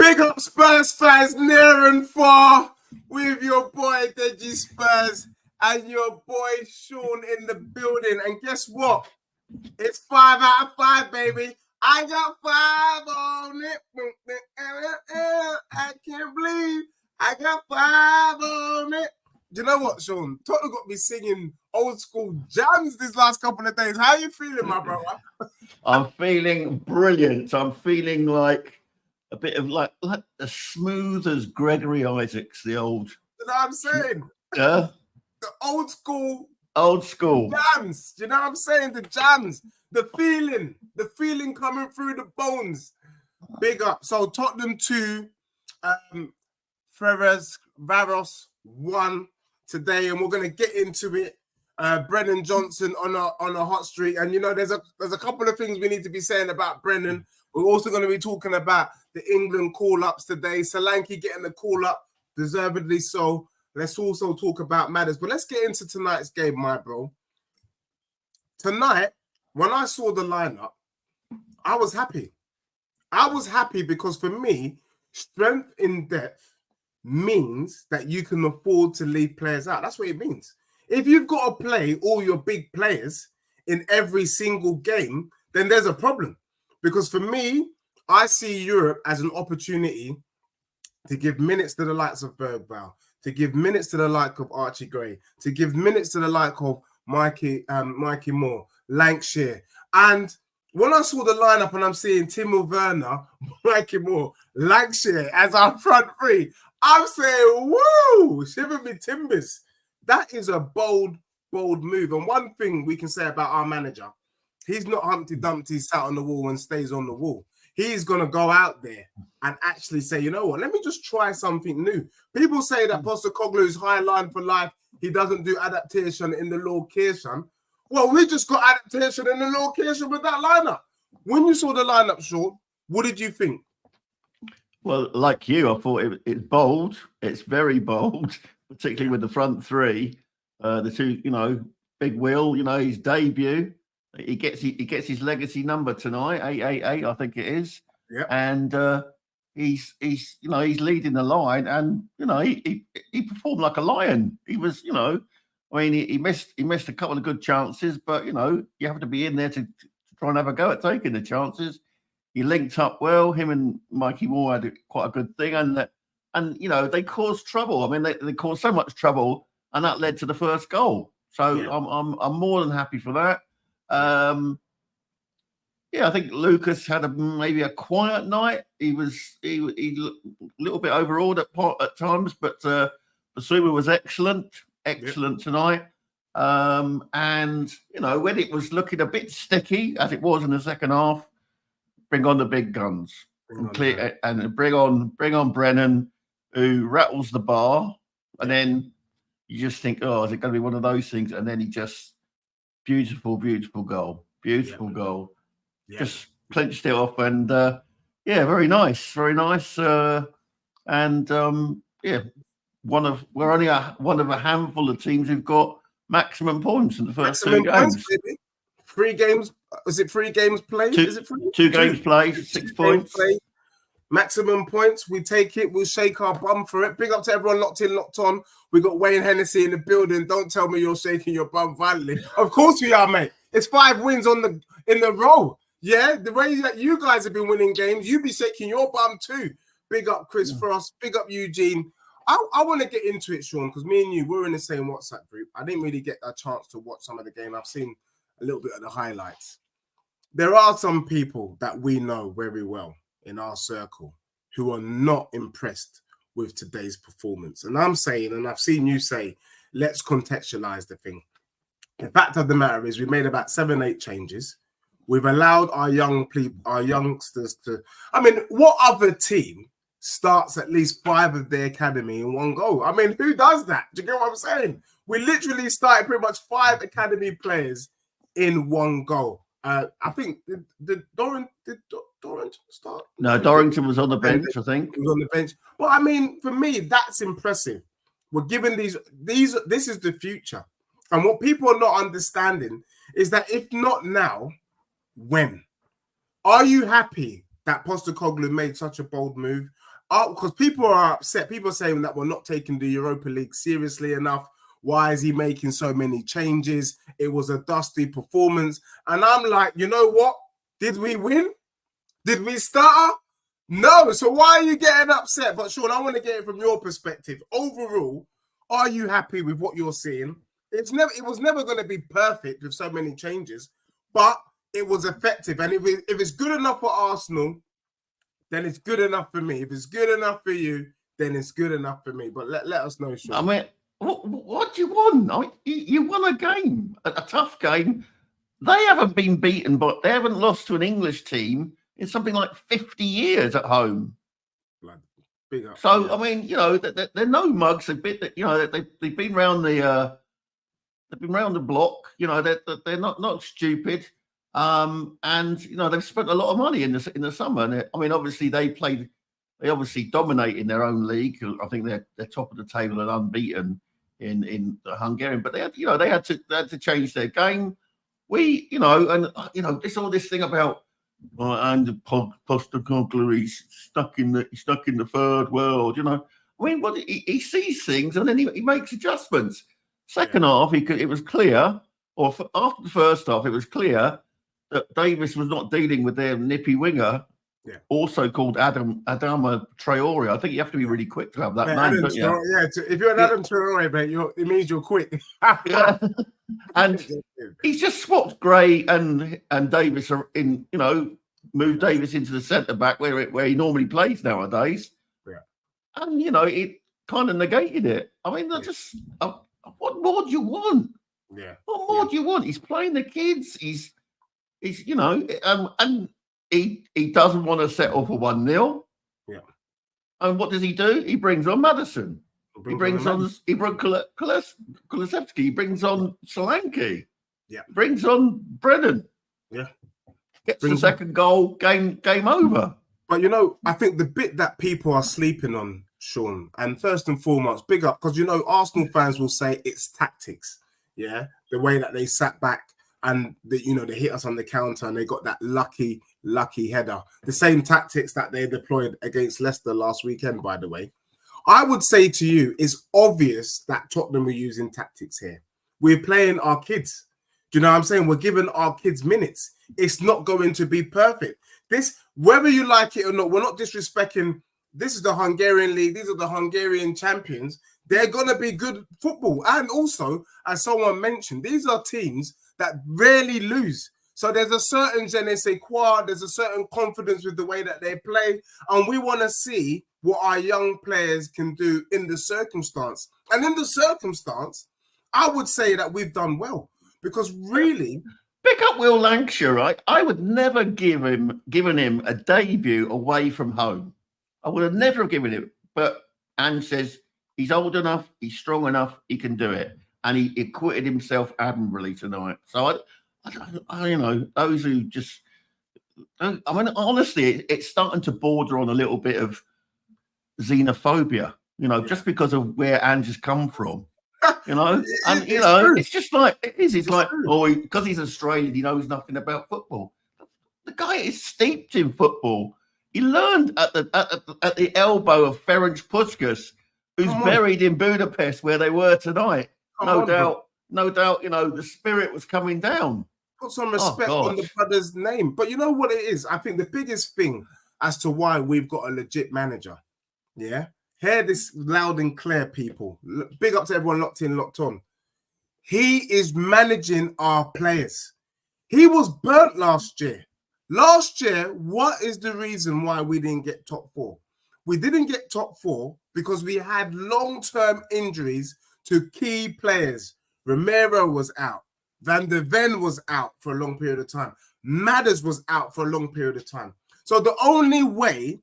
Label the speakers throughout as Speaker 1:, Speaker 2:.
Speaker 1: Big up Spurs fans near and far with your boy Deji Spurs and your boy Sean in the building. And guess what? It's 5 out of 5, baby. I got 5 on it. I can't believe I got 5 on it. Do you know what, Sean? Tottenham got me singing old school jams these last couple of days. How are you feeling, my brother?
Speaker 2: I'm feeling brilliant. I'm feeling like a bit of like as smooth as Gregory Isaacs, the old.
Speaker 1: You know what I'm saying?
Speaker 2: Yeah.
Speaker 1: The old school.
Speaker 2: Old school.
Speaker 1: Jams. Do you know what I'm saying? The jams. The feeling coming through the bones. Big up. So Tottenham 2, Ferencváros 1 today, and we're going to get into it. Brennan Johnson on a hot streak, and you know there's a couple of things we need to be saying about Brennan. We're also going to be talking about the England call-ups today. Solanke getting the call-up, deservedly so. Let's also talk about Maddison. But let's get into tonight's game, my bro. Tonight, when I saw the lineup, I was happy. I was happy because for me, strength in depth means that you can afford to leave players out. That's what it means. If you've got to play all your big players in every single game, then there's a problem. Because for me, I see Europe as an opportunity to give minutes to the likes of Bergvall, to give minutes to the like of Archie Gray, to give minutes to the like of Mikey Moore, Lancashire. And when I saw the lineup and I'm seeing Timo Werner, Mikey Moore, Lancashire as our front three, I'm saying, woo, shiver me timbers. That is a bold move. And one thing we can say about our manager, he's not Humpty Dumpty sat on the wall and stays on the wall. He's going to go out there and actually say, you know what, let me just try something new. People say that Postecoglou is high line for life. He doesn't do adaptation in the location. Well, we just got adaptation in the location with that lineup. When you saw the lineup, Sean, what did you think?
Speaker 2: Well, like you, I thought it's bold. It's very bold, particularly with the front three. The two, Big Will, his debut. He gets his legacy number tonight, 888, I think it is.
Speaker 1: Yeah.
Speaker 2: And he's leading the line, and he performed like a lion. He was, he missed a couple of good chances, but you have to be in there to try and have a go at taking the chances. He linked up well. Him and Mikey Moore had quite a good thing, and they caused trouble. I mean, they caused so much trouble, and that led to the first goal. So yeah. I'm more than happy for that. I think Lucas had maybe a quiet night. He looked a little bit overawed at times, but Basuma was excellent tonight. And when it was looking a bit sticky, as it was in the second half, bring on the big guns and bring on Brennan, who rattles the bar, and then you just think, oh, is it going to be one of those things? And then he just beautiful goal, goal, just clinched it off, and very nice, we're only one of a handful of teams who've got maximum points in the first 2 games.
Speaker 1: 3 games. Is it 3 games played? Is it 3?
Speaker 2: 2 games played, 6 points.
Speaker 1: Maximum points. We take it. We'll shake our bum for it. Big up to everyone locked in, locked on. We got Wayne Hennessy in the building. Don't tell me you're shaking your bum violently. Of course we are, mate. It's 5 wins in the row. Yeah, the way that you guys have been winning games, you be shaking your bum too. Big up Chris Frost. Big up Eugene. I want to get into it, Sean, because me and you, we're in the same WhatsApp group. I didn't really get a chance to watch some of the game. I've seen a little bit of the highlights. There are some people that we know very well in our circle who are not impressed with today's performance. And I'm saying, and I've seen you say, let's contextualize the thing. The fact of the matter is we made about 7-8 changes. We've allowed our youngsters to... I mean, what other team starts at least 5 of their academy in one go? I mean, who does that? Do you get what I'm saying? We literally started pretty much 5 academy players in one go. I think did Dorrington start?
Speaker 2: No, Dorrington was on the bench, I think.
Speaker 1: He was on the bench. But I mean, for me, that's impressive. We're given these. This is the future. And what people are not understanding is that if not now, when? Are you happy that Postecoglou made such a bold move? because people are upset. People are saying that we're not taking the Europa League seriously enough. Why is he making so many changes? It was a dusty performance. And I'm like, you know what? Did we win? Did we start? No. So why are you getting upset? But Sean, I want to get it from your perspective. Overall, are you happy with what you're seeing? It was never going to be perfect with so many changes, but it was effective. And if it's good enough for Arsenal, then it's good enough for me. If it's good enough for you, then it's good enough for me. But let us know, Sean.
Speaker 2: I mean, what do you want? I mean, you won a game, a tough game. They haven't been beaten, but they haven't lost to an English team in something like 50 years at home.
Speaker 1: Big up,
Speaker 2: so, yeah. I mean, you know, they're no mugs. They've been round the block. You know, they're not stupid. And you know, they've spent a lot of money in the summer. And I mean, obviously they obviously dominate in their own league. I think they're top of the table and unbeaten in the Hungarian. But they had to change their game. There's all this thing about and Postecoglou, he's stuck in the third world. You know, I mean, he sees things and then he makes adjustments. Second half, it was clear, after the first half, it was clear that Davis was not dealing with their nippy winger, also called Adama Traore. I think you have to be really quick to have that name, don't you?
Speaker 1: If you're an Adam Traore, mate, it means you're quick.
Speaker 2: Yeah. And he's just swapped Gray and Davis in, you know, moved Davis into the centre back where he normally plays nowadays. Yeah. And, you know, it kind of negated it. I mean, what more do you want?
Speaker 1: Yeah.
Speaker 2: What more do you want? He's playing the kids. He's you know, and he doesn't want to settle for 1-0.
Speaker 1: Yeah.
Speaker 2: And what does he do? He brings on Maddison. He brings on Kulusevski. He brings on Solanke.
Speaker 1: Yeah.
Speaker 2: Brings on Brennan.
Speaker 1: Yeah.
Speaker 2: Gets the second goal. Game over.
Speaker 1: But you know, I think the bit that people are sleeping on, Sean, and first and foremost, big up, because you know, Arsenal fans will say it's tactics. Yeah, the way that they sat back and they hit us on the counter and they got that lucky header. The same tactics that they deployed against Leicester last weekend, by the way. I would say to you, it's obvious that Tottenham are using tactics here. We're playing our kids. Do you know what I'm saying? We're giving our kids minutes. It's not going to be perfect. This, whether you like it or not, we're not disrespecting. This is the Hungarian league. These are the Hungarian champions. They're going to be good football. And also, as someone mentioned, these are teams that rarely lose. So there's a certain je ne sais quoi, there's a certain confidence with the way that they play. And we want to see what our young players can do in the circumstance. And in the circumstance, I would say that we've done well. Because really...
Speaker 2: Pick up Will Lancashire, right? I would never given him a debut away from home. I would have never given him. But Ange says he's old enough, he's strong enough, he can do it. And he acquitted himself admirably tonight. So, I you know, those who just... I mean, honestly, it's starting to border on a little bit of xenophobia, you know, just because of where Ange has come from. You know, and you know, it's just like it is. It's like, because he's Australian, he knows nothing about football. The guy is steeped in football. He learned at the elbow of Ferencváros, who's buried in Budapest, where they were tonight. No doubt. You know, the spirit was coming down.
Speaker 1: Put some respect on the brother's name. But you know what it is? I think the biggest thing as to why we've got a legit manager. Yeah. Hear this loud and clear, people. Big up to everyone locked in, locked on. He is managing our players. He was burnt last year. Last year, what is the reason why we didn't get top 4? We didn't get top 4 because we had long-term injuries to key players. Romero was out. Van der Ven was out for a long period of time. Madders was out for a long period of time. So the only way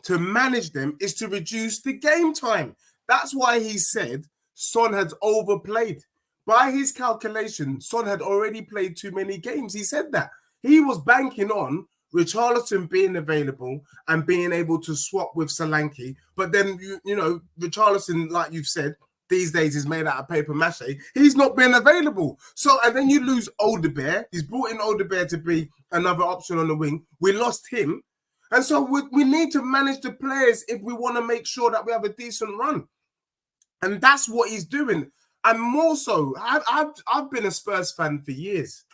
Speaker 1: to manage them is to reduce the game time. That's why he said Son had overplayed. By his calculation, Son had already played too many games. He said that. He was banking on Richarlison being available and being able to swap with Solanke. But then, you know, Richarlison, like you've said, these days is made out of paper mache. He's not been available. So, and then you lose Odebear. He's brought in Odebear to be another option on the wing. We lost him. And so we need to manage the players if we want to make sure that we have a decent run. And that's what he's doing. And more so, I've been a Spurs fan for years.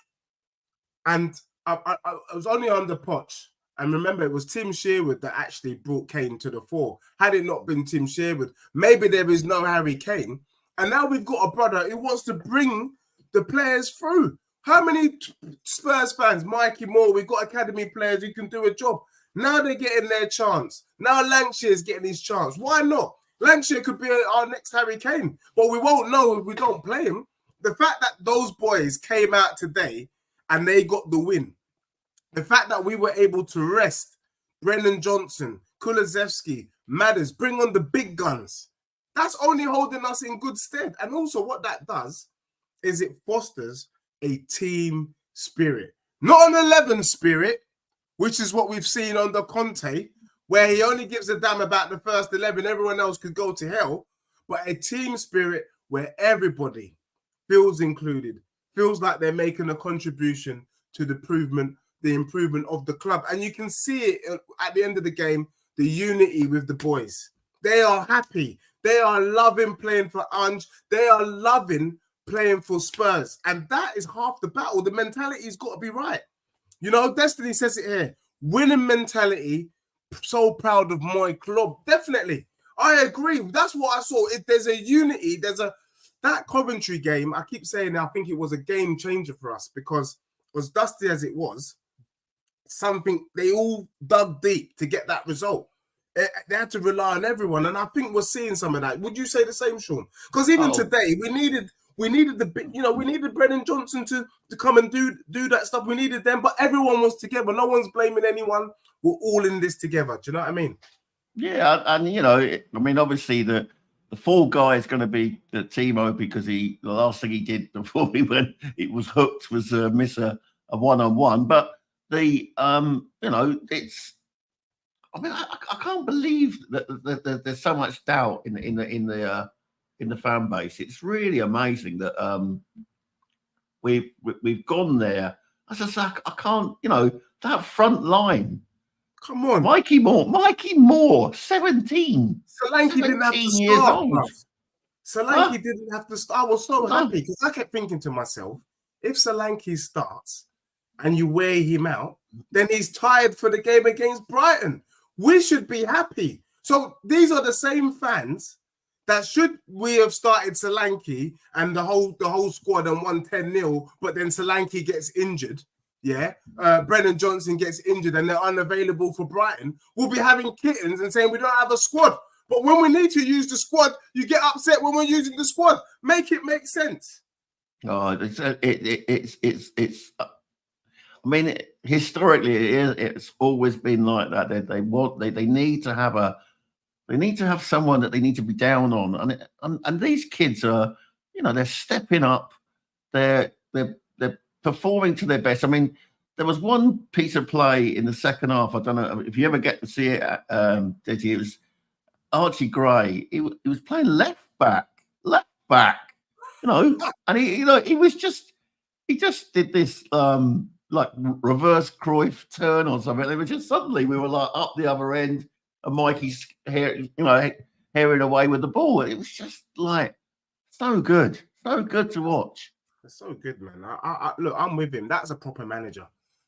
Speaker 1: And I was only under Poch. And remember, it was Tim Sherwood that actually brought Kane to the fore. Had it not been Tim Sherwood, maybe there is no Harry Kane. And now we've got a brother who wants to bring the players through. How many Spurs fans, Mikey Moore, we've got academy players who can do a job. Now they're getting their chance. Now Lankshire's getting his chance. Why not? Lankshire could be our next Harry Kane, but we won't know if we don't play him. The fact that those boys came out today and they got the win, the fact that we were able to rest Brennan Johnson, Kulusevski, Maddison, bring on the big guns, that's only holding us in good stead. And also what that does is it fosters a team spirit, not an 11 spirit, which is what we've seen under Conte, where he only gives a damn about the first 11, everyone else could go to hell, but a team spirit where everybody feels included, feels like they're making a contribution to the improvement of the club. And you can see it at the end of the game, the unity with the boys. They are happy. They are loving playing for Ange. They are loving playing for Spurs. And that is half the battle. The mentality's got to be right. You know, Destiny says it here. Winning mentality, so proud of my club. Definitely. I agree. That's what I saw. If there's a unity, that Coventry game, I keep saying I think it was a game changer for us because as dusty as it was, something they all dug deep to get that result. They had to rely on everyone. And I think we're seeing some of that. Would you say the same, Sean? Because even today, we needed Brennan Johnson to come and do that stuff. We needed them, but everyone was together. No one's blaming anyone. We're all in this together. Do you know what I mean?
Speaker 2: Yeah, and obviously the fall guy is going to be the Timo because the last thing he did before he went, it was hooked, was miss a one-on-one. But it's. I mean, I can't believe that there's so much doubt in the fan base. It's really amazing that we've gone there. I just I can't, that front line.
Speaker 1: Come on,
Speaker 2: Mikey Moore, 17.
Speaker 1: Solanke didn't have to start. Solanke didn't have to start. I was so happy because I kept thinking to myself, if Solanke starts and you wear him out, then he's tired for the game against Brighton. We should be happy. So these are the same fans that should we have started Solanke and the whole squad and won 10-0, but then Solanke gets injured. Yeah, Brennan Johnson gets injured and they're unavailable for Brighton. We'll be having kittens and saying we don't have a squad. But when we need to use the squad, you get upset when we're using the squad. Make it make sense.
Speaker 2: Oh, it's. I mean, historically, it's always been like that. They need to have someone that they need to be down on, and these kids are, they're stepping up. They're performing to their best. I mean, there was one piece of play in the second half. I don't know if you ever get to see it. It was Archie Gray. He was playing left back, and he just did this like reverse Cruyff turn or something. It was just suddenly we were like up the other end, and Mikey's herring away with the ball. It was just like so good to watch.
Speaker 1: It's so good, man. I look, I'm with him. That's a proper manager.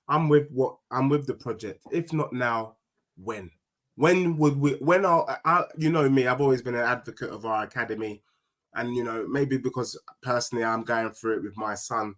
Speaker 1: I'm with the project. If not now, when? When would we? When you know me, I've always been an advocate of our academy, and maybe because personally I'm going through it with my son.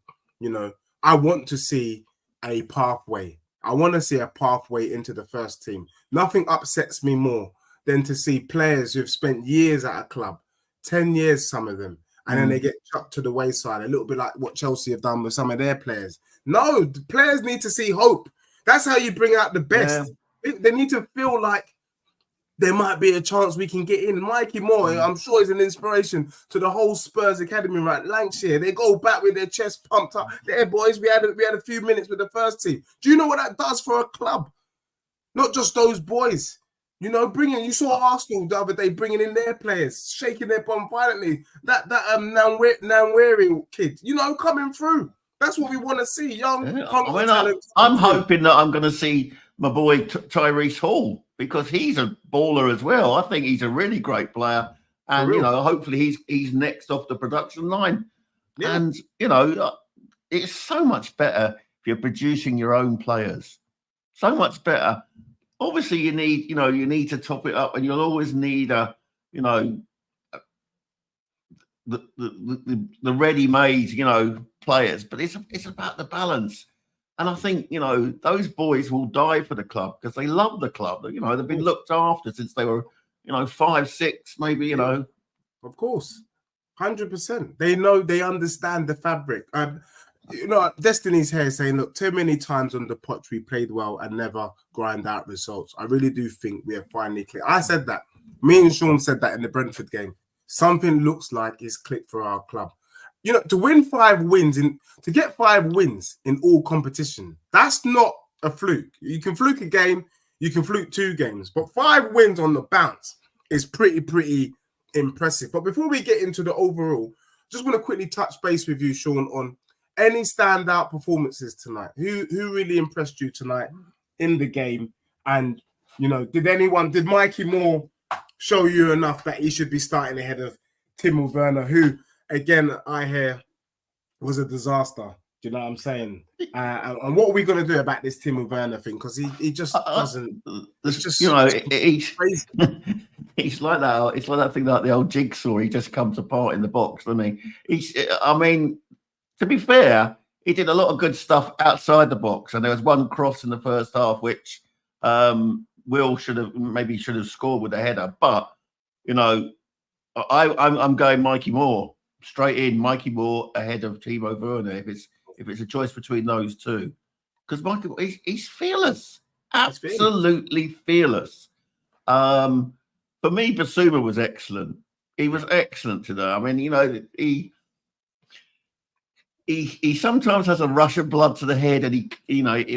Speaker 1: I want to see a pathway. I want to see a pathway into the first team. Nothing upsets me more than to see players who've spent years at a club, 10 years, some of them, and then they get chucked to the wayside, a little bit like what Chelsea have done with some of their players. No, the players need to see hope. That's how you bring out the best. Yeah. They need to feel like there might be a chance we can get in. Mikey Moore, I'm sure, is an inspiration to the whole Spurs academy, right? Lancashire, they go back with their chest pumped up. There, boys, we had a few minutes with the first team. Do you know what that does for a club? Not just those boys. You saw Arsenal the other day bringing in their players, shaking their bum violently. That Nanweri kid, coming through. That's what we want to see. Young,
Speaker 2: I'm hoping that I'm going to see my boy Tyrese Hall, because he's a baller as well. I think he's a really great player, and hopefully he's next off the production line. Yeah. And it's so much better if you're producing your own players. So much better. Obviously, you need to top it up, and you'll always need the ready-made, players. But it's about the balance. And I think, those boys will die for the club because they love the club. They've been looked after since they were, 5, 6, maybe, Of
Speaker 1: course. 100%. They understand the fabric. Destiny's here saying, look, too many times on the potch we played well and never grind out results. I really do think we are finally clear. I said that. Me and Sean said that in the Brentford game. Something looks like it's clicked for our club. To win 5 wins to get 5 wins in all competition, that's not a fluke. You can fluke a game, you can fluke 2 games, but 5 wins on the bounce is pretty impressive. But before we get into the overall, just want to quickly touch base with you, Sean, on any standout performances tonight. Who really impressed you tonight in the game? And did Mikey Moore show you enough that he should be starting ahead of Timo Werner, who, again, I hear was a disaster? Do you know what I'm saying? And what are we going to do about this Timo Werner thing? Because he just doesn't. It's just
Speaker 2: he's like that. It's like that thing, like the old jigsaw. He just comes apart in the box, doesn't he? To be fair, he did a lot of good stuff outside the box, and there was one cross in the first half which Will should have scored with a header. But I'm going Mikey Moore straight in. Mikey Moore ahead of Timo Werner if it's a choice between those two, because Mikey he's fearless, absolutely fearless. For me, Basuma was excellent. He was excellent today. He sometimes has a rush of blood to the head, and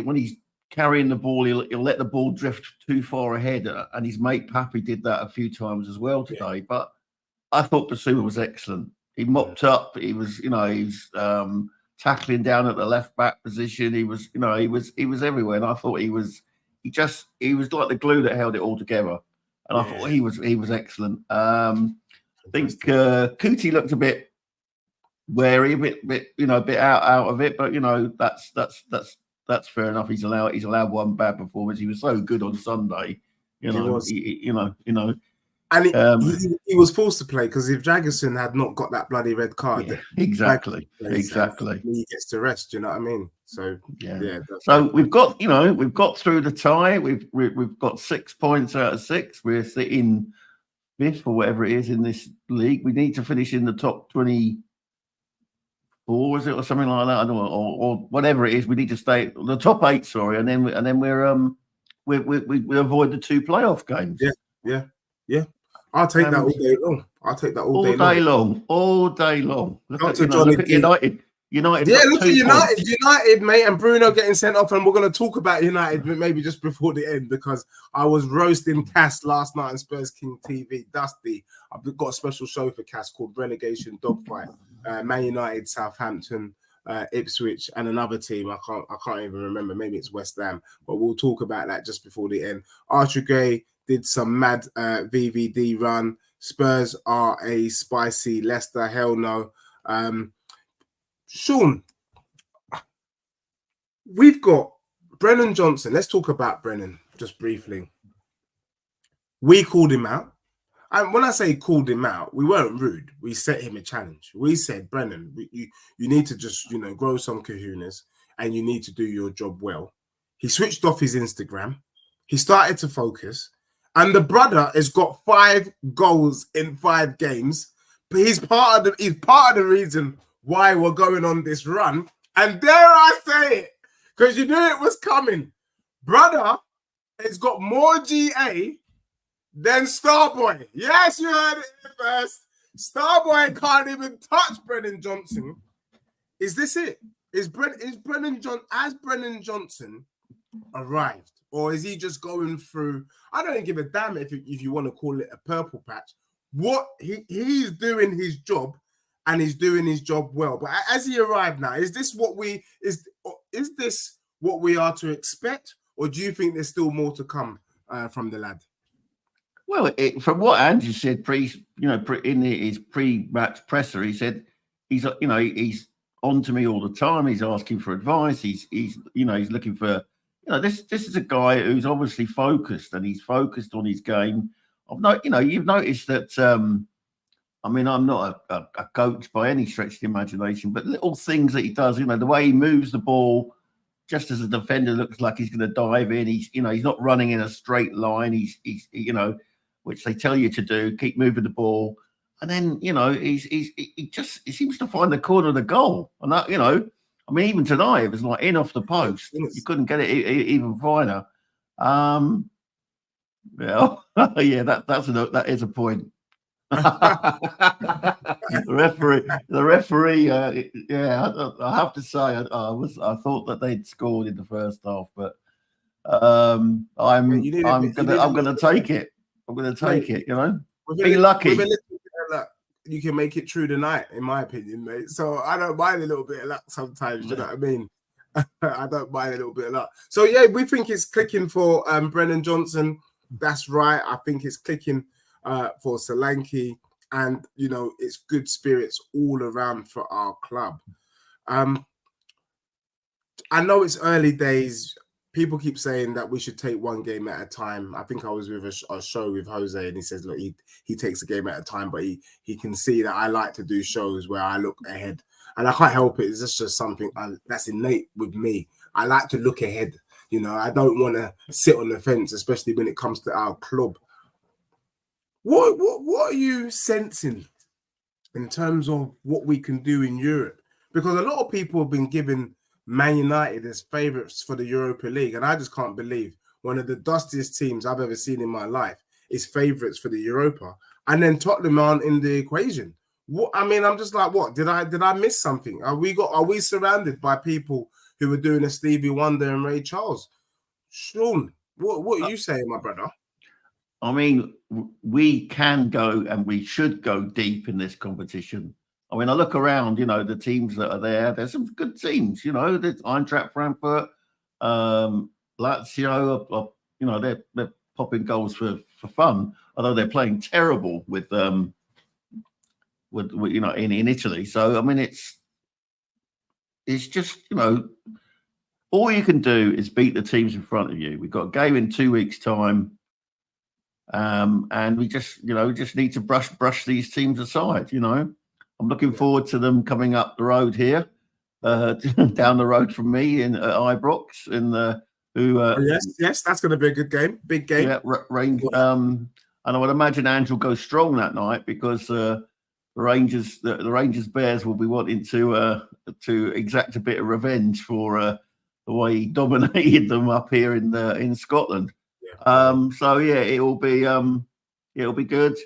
Speaker 2: when he's carrying the ball, he'll let the ball drift too far ahead. And his mate Pappy did that a few times as well today. Yeah. But I thought Basuma was excellent. He mopped up. He was, tackling down at the left back position. He was everywhere. And I thought he was like the glue that held it all together. And I thought he was excellent. I think Kuti looked a bit wary, a bit out of it, but that's fair enough. He's allowed one bad performance. He was so good on Sunday,
Speaker 1: and he was forced to play because if Jagerson had not got that bloody red card,
Speaker 2: exactly,
Speaker 1: he gets to rest. You know what I mean? So
Speaker 2: So we've got through the tie. We've got 6 points out of 6. We're sitting 5th or whatever it is in this league. We need to finish in the top 20. Or is it, or something like that? I don't know, or whatever it is. We need to stay the top 8. Sorry, and then we avoid the 2 playoff games.
Speaker 1: Yeah. I'll take that all day long.
Speaker 2: All day long. Look at
Speaker 1: United.
Speaker 2: United.
Speaker 1: Yeah, look at United, mate, and Bruno getting sent off, and we're going to talk about United maybe just before the end because I was roasting Cass last night on Spurs King TV. Dusty, I've got a special show for Cass called Relegation Dogfight. Man United, Southampton, Ipswich, and another team. I can't even remember. Maybe it's West Ham, but we'll talk about that just before the end. Archie Gray did some mad VVD run. Spurs are a spicy Leicester. Hell no. Sean, we've got Brennan Johnson. Let's talk about Brennan just briefly. We called him out. And when I say called him out, we weren't rude. We set him a challenge. We said, Brennan, you need to just, grow some kahunas and you need to do your job well. He switched off his Instagram. He started to focus. And the brother has got 5 goals in 5 games. But he's part of the reason why we're going on this run. And dare I say it, because you knew it was coming. Brother has got more GA than Starboy. Yes, you heard it first. Starboy can't even touch Brennan Johnson. Is this it? Has Brennan Johnson arrived? Or is he just going through? I don't give a damn if you want to call it a purple patch. What he's doing his job, and he's doing his job well. But as he arrived now, is this what we are to expect, or do you think there's still more to come from the lad?
Speaker 2: Well, from what Andrew said in his pre-match presser, he said he's on to me all the time. He's asking for advice. He's looking for, this is a guy who's obviously focused, and he's focused on his game. You've noticed that. I'm not a coach by any stretch of the imagination, but little things that he does, the way he moves the ball, just as a defender looks like he's going to dive in. He's not running in a straight line. He's which they tell you to do, keep moving the ball. And then, he seems to find the corner of the goal. And that, even tonight, it was like in off the post. You couldn't get it even finer. Yeah, that is a point. the referee. I have to say, I thought that they'd scored in the first half, but I'm gonna take it. I'm gonna take it. Be lucky.
Speaker 1: You can make it through the night, in my opinion, mate. So I don't mind a little bit of luck sometimes. You know what I mean? I don't mind a little bit of luck. So yeah, we think it's clicking for Brennan Johnson. That's right. I think it's clicking for Solanke, and it's good spirits all around for our club. I know it's early days. People keep saying that we should take one game at a time. I think I was with a show with Jose, and he says, look, he takes a game at a time, but he can see that I like to do shows where I look ahead, and I can't help it. It's just something that's innate with me. I like to look ahead. I don't want to sit on the fence, especially when it comes to our club. What are you sensing in terms of what we can do in Europe? Because a lot of people have been giving Man United as favourites for the Europa League, and I just can't believe one of the dustiest teams I've ever seen in my life is favourites for the Europa, and then Tottenham aren't in the equation. I'm just like, what? Did I miss something? Are we surrounded by people who are doing a Stevie Wonder and Ray Charles? Sean, what are you saying, my brother?
Speaker 2: We can go and we should go deep in this competition. I look around, the teams that are there. There's some good teams, there's Eintracht Frankfurt, Lazio, they're popping goals for fun, although they're playing terrible with in Italy. So, it's just, all you can do is beat the teams in front of you. We've got a game in 2 weeks' time. And we just need to brush these teams aside. I'm looking forward to them coming up the road here, down the road from me in Ibrox.
Speaker 1: Yes, that's going to be a good game, big game.
Speaker 2: Yeah, range. And I would imagine Ange will go strong that night because the Rangers Bears will be wanting to exact a bit of revenge for the way he dominated them up here in Scotland. It'll be good,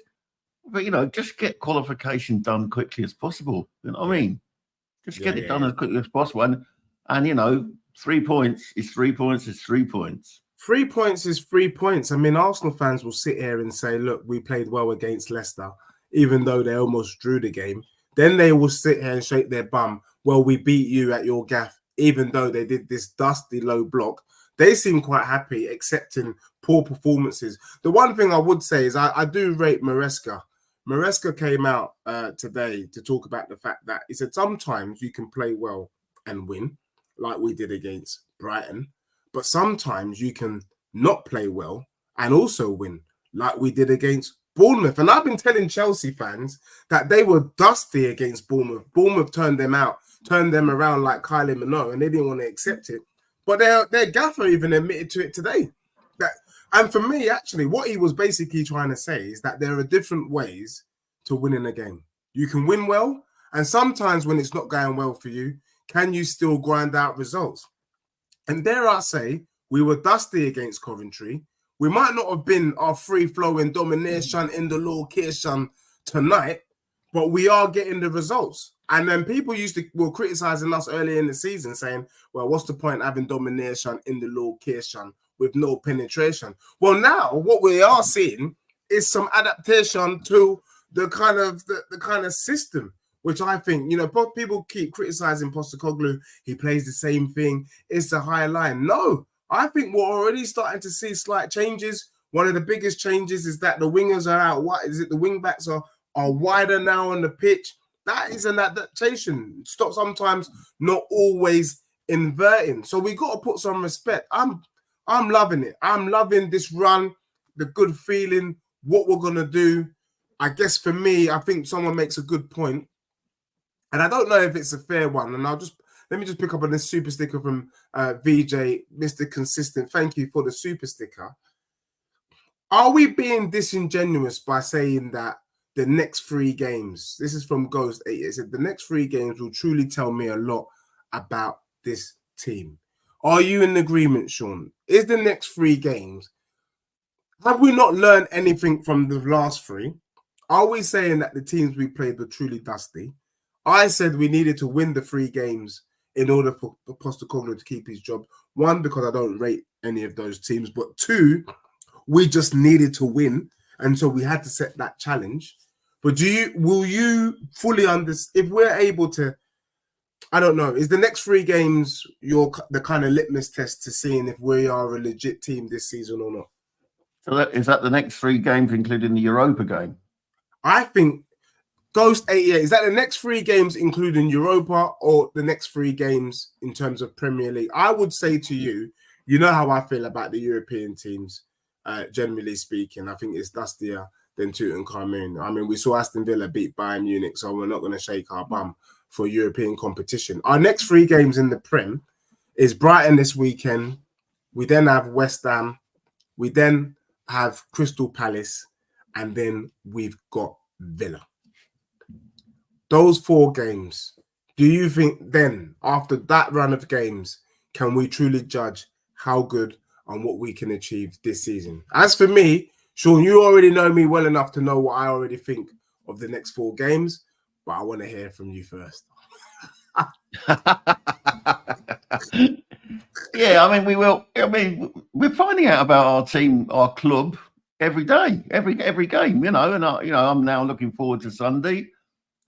Speaker 2: but just get qualification done quickly as possible. Just get it done as quickly as possible, and 3 points is 3 points is 3 points.
Speaker 1: 3 points is 3 points. Arsenal fans will sit here and say, look, we played well against Leicester, even though they almost drew the game. Then they will sit here and shake their bum. Well, we beat you at your gaff, even though they did this dusty low block. They seem quite happy accepting poor performances. The one thing I would say is I do rate Maresca. Maresca came out today to talk about the fact that he said sometimes you can play well and win, like we did against Brighton, but sometimes you can not play well and also win, like we did against Bournemouth. And I've been telling Chelsea fans that they were dusty against Bournemouth. Bournemouth turned them around like Kylie Minogue, and they didn't want to accept it. But their gaffer even admitted to it today. And for me, actually, what he was basically trying to say is that there are different ways to winning a game. You can win well, and sometimes when it's not going well for you, can you still grind out results? And dare I say, we were dusty against Coventry. We might not have been our free-flowing domination in the location tonight, but we are getting the results. And then people were criticizing us earlier in the season, saying, well, what's the point having domination in the location with no penetration? Well, now what we are seeing is some adaptation to the kind of system, which I think, people keep criticizing Postecoglou. He plays the same thing. It's a high line. No, I think we're already starting to see slight changes. One of the biggest changes is that the wingers are out. What is it? The wing backs are wider now on the pitch. That is an adaptation. Stop sometimes not always inverting. So we got to put some respect. I'm loving it. I'm loving this run, the good feeling, what we're gonna do. I guess for me, I think someone makes a good point, and I don't know if it's a fair one. And let me just pick up on this super sticker from VJ, Mr. Consistent. Thank you for the super sticker. Are we being disingenuous by saying that the next 3 games, this is from Ghost 8, it said the next 3 games will truly tell me a lot about this team? Are you in agreement, Sean? Is the next 3 games, have we not learned anything from the last 3? Are we saying that the teams we played were truly dusty? I said we needed to win the 3 games in order for Postecoglou to keep his job. 1, because I don't rate any of those teams, but 2, we just needed to win, and so we had to set that challenge. But will you fully understand if we're able to? I don't know. Is the next 3 games the kind of litmus test to seeing if we are a legit team this season or not?
Speaker 2: So is that the next 3 games, including the Europa game?
Speaker 1: I think Ghost 88, is that the next 3 games, including Europa, or the next 3 games in terms of Premier League? I would say to you, you know how I feel about the European teams. Generally speaking, I think it's dustier than Tutankhamun. I mean, we saw Aston Villa beat Bayern Munich, so we're not going to shake our bum for European competition. Our next 3 games in the Prem is Brighton this weekend. We then have West Ham. We then have Crystal Palace. And then we've got Villa. Those 4 games, do you think then, after that run of games, can we truly judge how good and what we can achieve this season? As for me, Sean, you already know me well enough to know what I already think of the next 4 games, but I want to hear from you first.
Speaker 2: Yeah, I mean, we will. I mean, we're finding out about our team, our club, every day, every game, and I'm now looking forward to Sunday.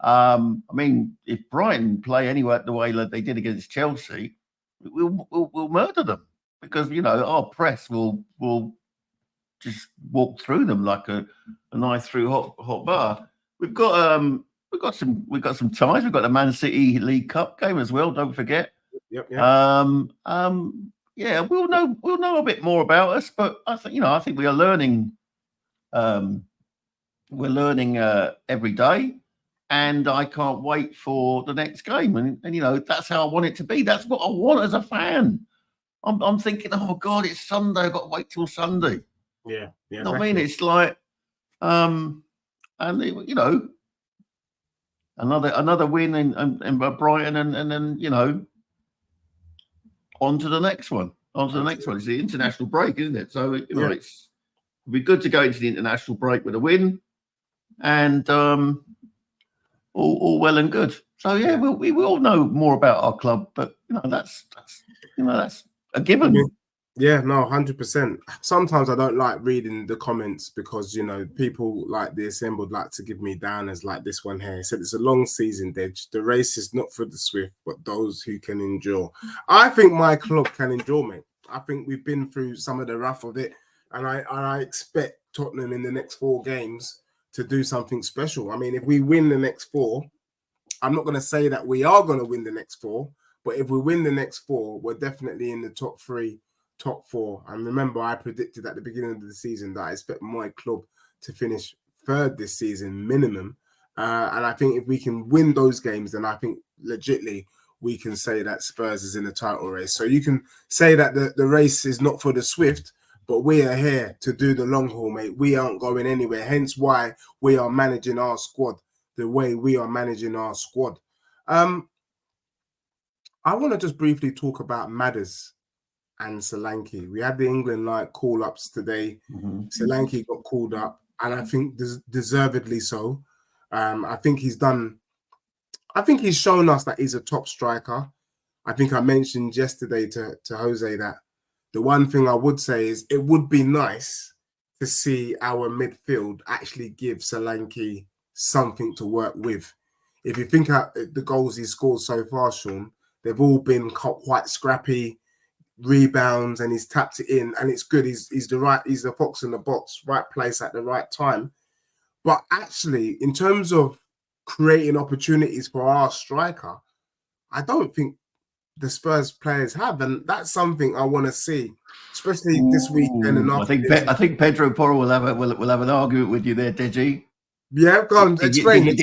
Speaker 2: I mean, if Brighton play anywhere the way that they did against Chelsea, we'll murder them, because our press will just walk through them like a knife through hot butter. We've got some ties. We've got the Man City League Cup game as well. Don't forget.
Speaker 1: Yep.
Speaker 2: Yeah, we'll know a bit more about us, but I think we are learning. We're learning every day, and I can't wait for the next game. And that's how I want it to be. That's what I want as a fan. I'm thinking, oh God, it's Sunday. I've got to wait till Sunday.
Speaker 1: Yeah.
Speaker 2: You know what I mean? It's like, and another win in Brighton, and then on to the next one. It's the international break, isn't it? So it'll be good to go into the international break with a win, and all well and good. So we will know more about our club, but that's a given.
Speaker 1: Yeah, no, 100%. Sometimes I don't like reading the comments because people like the assembled like to give me down as like this one here. It said it's a long season, Dej. The race is not for the swift, but those who can endure. I think my club can endure, mate. I think we've been through some of the rough of it, and I expect Tottenham in the next 4 games to do something special. I mean, if we win the next 4, I'm not going to say that we are going to win the next 4, but if we win the next 4, we're definitely in the top 3, top 4. And remember, I predicted at the beginning of the season that I expect my club to finish 3rd this season minimum. And I think if we can win those games, then I think legitly we can say that Spurs is in the title race. So you can say that the race is not for the swift, but we are here to do the long haul, mate. We aren't going anywhere. Hence why we are managing our squad the way we are managing our squad. I want to just briefly talk about Maddison and Solanke. We had the England call-ups today.
Speaker 2: Mm-hmm.
Speaker 1: Solanke got called up, and I think deservedly so. I think he's shown us that he's a top striker. I think I mentioned yesterday to Jose that the one thing I would say is it would be nice to see our midfield actually give Solanke something to work with. If you think about the goals he's scored so far, Sean, they've all been quite scrappy, rebounds and he's tapped it in and it's good. He's the fox in the box, right place at the right time. But actually, in terms of creating opportunities for our striker, I don't think the Spurs players have, and that's something I want to see, especially this weekend. And
Speaker 2: I think Pedro Porro will have an argument with you there, Deji.
Speaker 1: Yeah, go on. Explain.
Speaker 2: Did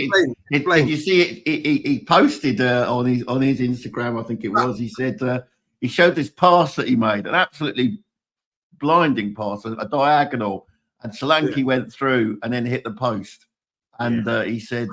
Speaker 2: you see it? He posted on his Instagram, I think it was. He said he showed this pass that he made, an absolutely blinding pass, a diagonal, and Solanke went through and then hit the post. And he said,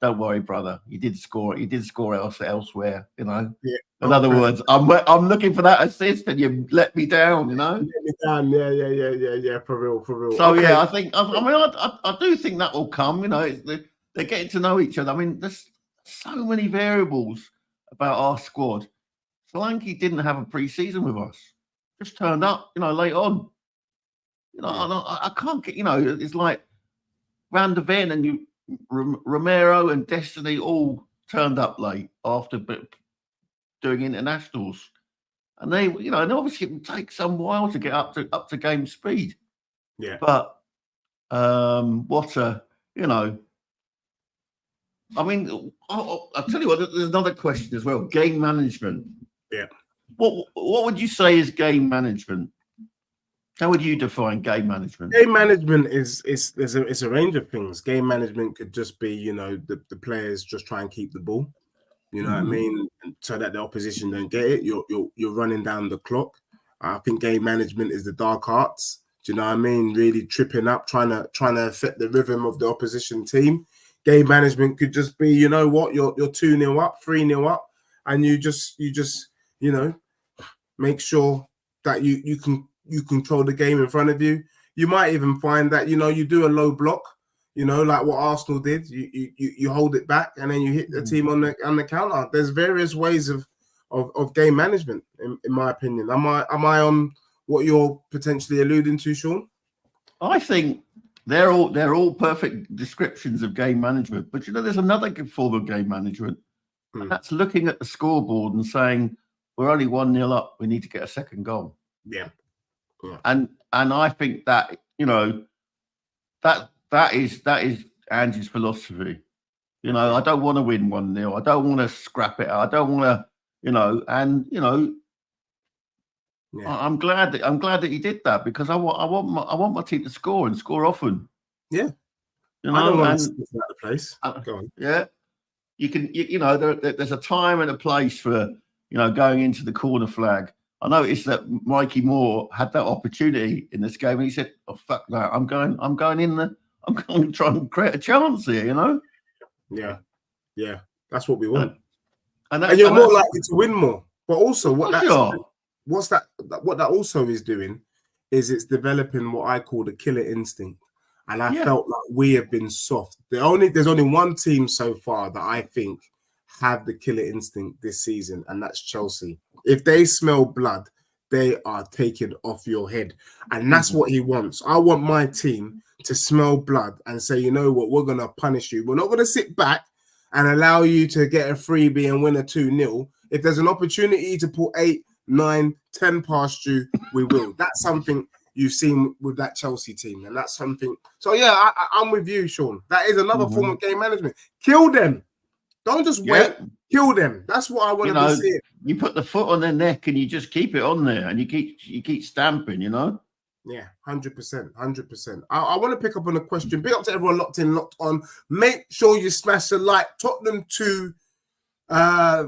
Speaker 2: "Don't worry, brother. You did score. You did score elsewhere. You know. Yeah. In other words, I'm looking for that assist, and you let me down. You know.
Speaker 1: Let me down. Yeah. For real.
Speaker 2: So I think. I do think that will come. You know, they're getting to know each other. I mean, there's so many variables about our squad. Solanke didn't have a pre-season with us. Just turned up. You know, late on. You know, I can't get. You know, it's like Van der Ven and Romero and Destiny all turned up late after doing internationals, and they, you know, and obviously it will take some while to get up to game speed.
Speaker 1: Yeah.
Speaker 2: But what a, you know, I mean, I'll tell you what. There's another question as well. Game management.
Speaker 1: Yeah.
Speaker 2: What would you say is game management? How would you define game management?
Speaker 1: Game management is a range of things. Game management could just be, you know, the players just try and keep the ball, you know what I mean, so that the opposition don't get it. You're running down the clock. I think game management is the dark arts. Do you know what I mean? Really tripping up, trying to affect the rhythm of the opposition team. Game management could just be, you know what, you're 2-0 up, 3-0 up, and you just you know, make sure that you control the game in front of you. You might even find that, you know, you do a low block, you know, like what Arsenal did. You hold it back and then you hit the team on the counter. There's various ways of game management, in my opinion. Am I on what you're potentially alluding to, Sean?
Speaker 2: I think they're all perfect descriptions of game management. But you know, there's another form of game management, and that's looking at the scoreboard and saying we're only 1-0 up. We need to get a second goal.
Speaker 1: Yeah.
Speaker 2: And I think that, you know, that is Ange's philosophy. You know, I don't want to win 1-0. I don't want to scrap it out. I don't want to, you know, and you know, I'm glad that he did that, because I want my team to score and score often.
Speaker 1: Yeah.
Speaker 2: You know,
Speaker 1: I don't want to stick out the place. Go on.
Speaker 2: Yeah. You know, there's a time and a place for, you know, going into the corner flag. I noticed that Mikey Moore had that opportunity in this game, and he said, "Oh fuck that! I'm going in I'm going to try and create a chance here." You know?
Speaker 1: Yeah. That's what we want,
Speaker 2: and
Speaker 1: you're more likely to win more. But also, what that also is doing is it's developing what I call the killer instinct, and I felt like we have been soft. There's only one team so far that I think have the killer instinct this season, and that's Chelsea. If they smell blood, they are taken off your head. And that's what he wants. I want my team to smell blood and say, you know what, we're going to punish you. We're not going to sit back and allow you to get a freebie and win a 2-0. If there's an opportunity to put 8, 9, 10 past you, we will. That's something you've seen with that Chelsea team. And that's something. So, yeah, I'm with you, Sean. That is another form of game management. Kill them. Don't just wait. Kill them. That's what I want to be seeing.
Speaker 2: You put the foot on their neck and you just keep it on there, and you keep stamping, you know?
Speaker 1: Yeah, 100%. I want to pick up on a question. Big up to everyone locked in, locked on. Make sure you smash the like. Tottenham 2.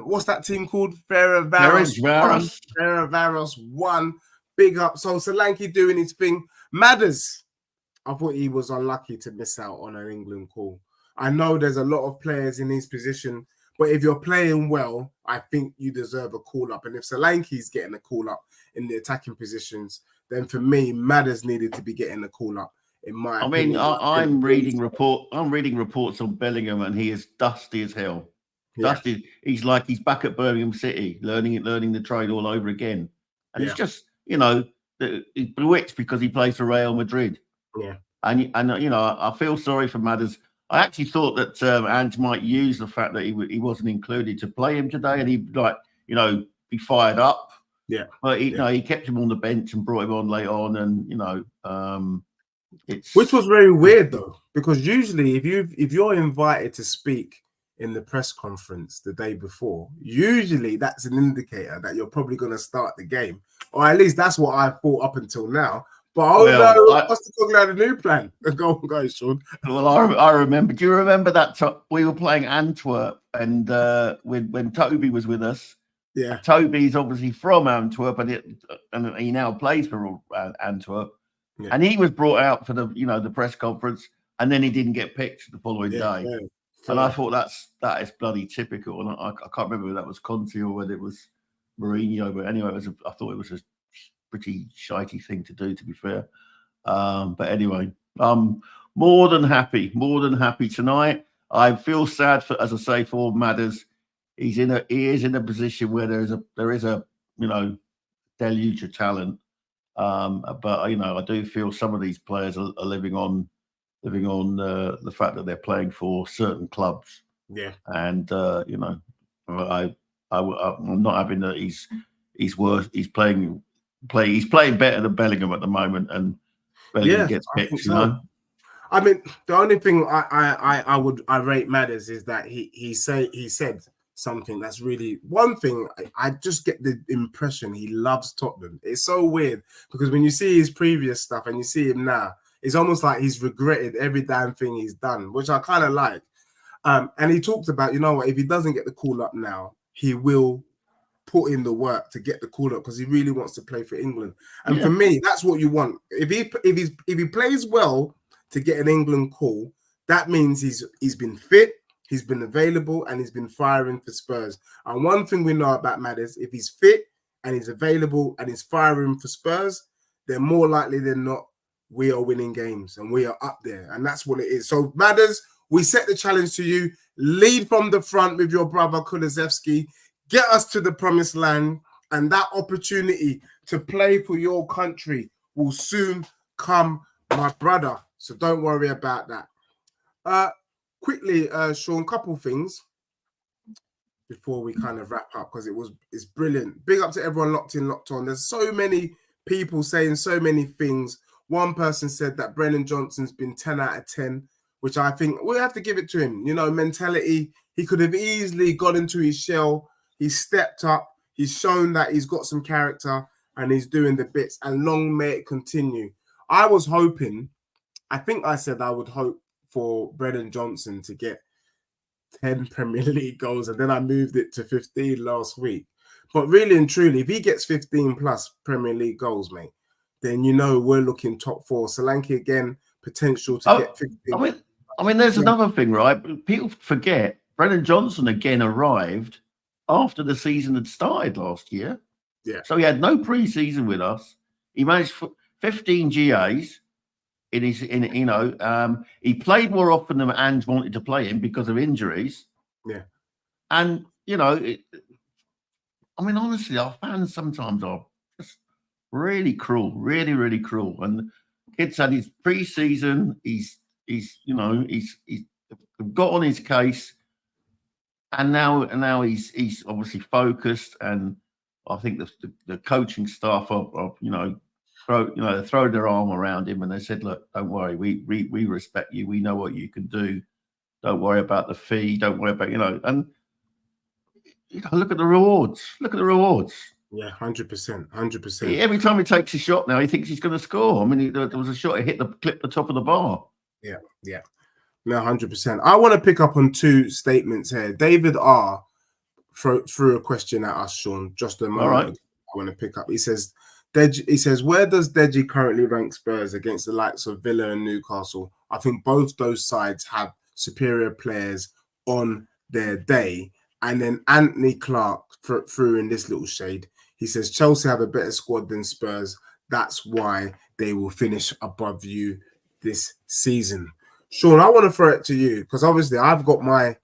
Speaker 1: What's that team called? Ferencváros 1. Big up. So Solanke doing his thing. Maddison, I thought he was unlucky to miss out on an England call. I know there's a lot of players in his position, but if you're playing well, I think you deserve a call-up. And if Solanke's getting a call-up in the attacking positions, then for me, Maddison needed to be getting a call-up, in my opinion.
Speaker 2: I'm reading reports on Bellingham, and he is dusty as hell. Dusty. He's like he's back at Birmingham City, learning the trade all over again. And it's just, you know, he's bewitched because he plays for Real Madrid.
Speaker 1: Yeah.
Speaker 2: And you know, I feel sorry for Maddison. I actually thought that Ange might use the fact that he wasn't included to play him today, and he'd, like, you know, be fired up.
Speaker 1: Yeah.
Speaker 2: But he kept him on the bench and brought him on late on, and
Speaker 1: which was very weird though, because usually if you're invited to speak in the press conference the day before, usually that's an indicator that you're probably going to start the game, or at least that's what I thought up until now. But Postecoglou had a new plan. Go on, Sean.
Speaker 2: Well, I remember. Do you remember that we were playing Antwerp, and when Toby was with us?
Speaker 1: Yeah,
Speaker 2: Toby's obviously from Antwerp, and he now plays for Antwerp. Yeah. And he was brought out for the press conference, and then he didn't get picked the following day. Fair. And I thought that is bloody typical. And I can't remember whether that was Conte or whether it was Mourinho, but anyway, I thought it was a pretty shitey thing to do, to be fair. But anyway, more than happy tonight. I feel sad for Madders. He is in a position where there is a deluge of talent. But I do feel some of these players are living on the fact that they're playing for certain clubs.
Speaker 1: Yeah,
Speaker 2: and I'm not having that. He's worse. He's playing better than Bellingham at the moment, and Bellingham gets picked.
Speaker 1: I mean, the only thing I rate Madders is that he said something that's really one thing. I just get the impression he loves Tottenham. It's so weird because when you see his previous stuff and you see him now, it's almost like he's regretted every damn thing he's done, which I kind of like. And he talked about, if he doesn't get the call up now, he will put in the work to get the call up because he really wants to play for England. And for me, that's what you want. If he plays well to get an England call, that means he's been fit, he's been available, and he's been firing for Spurs. And one thing we know about Madders, if he's fit and he's available and he's firing for Spurs, then more likely than not, we are winning games and we are up there. And that's what it is. So Madders, we set the challenge to you. Lead from the front with your brother Kulusevski. Get us to the promised land, and that opportunity to play for your country will soon come, my brother. So don't worry about that. Quickly, Sean, couple things before we kind of wrap up, because it's brilliant. Big up to everyone locked in, locked on. There's so many people saying so many things. One person said that Brennan Johnson's been 10 out of 10, which I think we have to give it to him. Mentality. He could have easily got into his shell. He's stepped up. He's shown that he's got some character and he's doing the bits. And long may it continue. I was hoping, I think I said I would hope for Brennan Johnson to get 10 Premier League goals, and then I moved it to 15 last week. But really and truly, if he gets 15 plus Premier League goals, mate, then we're looking top four. Solanke again, potential to get 15.
Speaker 2: I mean, there's another thing, right? People forget Brennan Johnson again arrived after the season had started last year.
Speaker 1: Yeah.
Speaker 2: So he had no pre-season with us. He managed 15 GAs in his, he played more often than Ange wanted to play him because of injuries.
Speaker 1: Yeah.
Speaker 2: And, honestly, our fans sometimes are just really cruel, really, really cruel. And kid's had his pre-season. He's got on his case. And now he's obviously focused, and I think the coaching staff are throw their arm around him, and they said, "Look, don't worry, we respect you. We know what you can do. Don't worry about the fee. Don't worry about and look at the rewards. Look at the rewards.
Speaker 1: Yeah, 100%.
Speaker 2: Every time he takes a shot now, he thinks he's going to score. I mean, there was a shot he clipped the top of the bar.
Speaker 1: Yeah. No, 100%. I want to pick up on two statements here. David R. threw a question at us, Sean, just a moment.
Speaker 2: All right.
Speaker 1: I want to pick up. He says, where does Deji currently rank Spurs against the likes of Villa and Newcastle? I think both those sides have superior players on their day. And then Anthony Clark threw in this little shade. He says, Chelsea have a better squad than Spurs. That's why they will finish above you this season. Sean, I want to throw it to you because obviously I've got my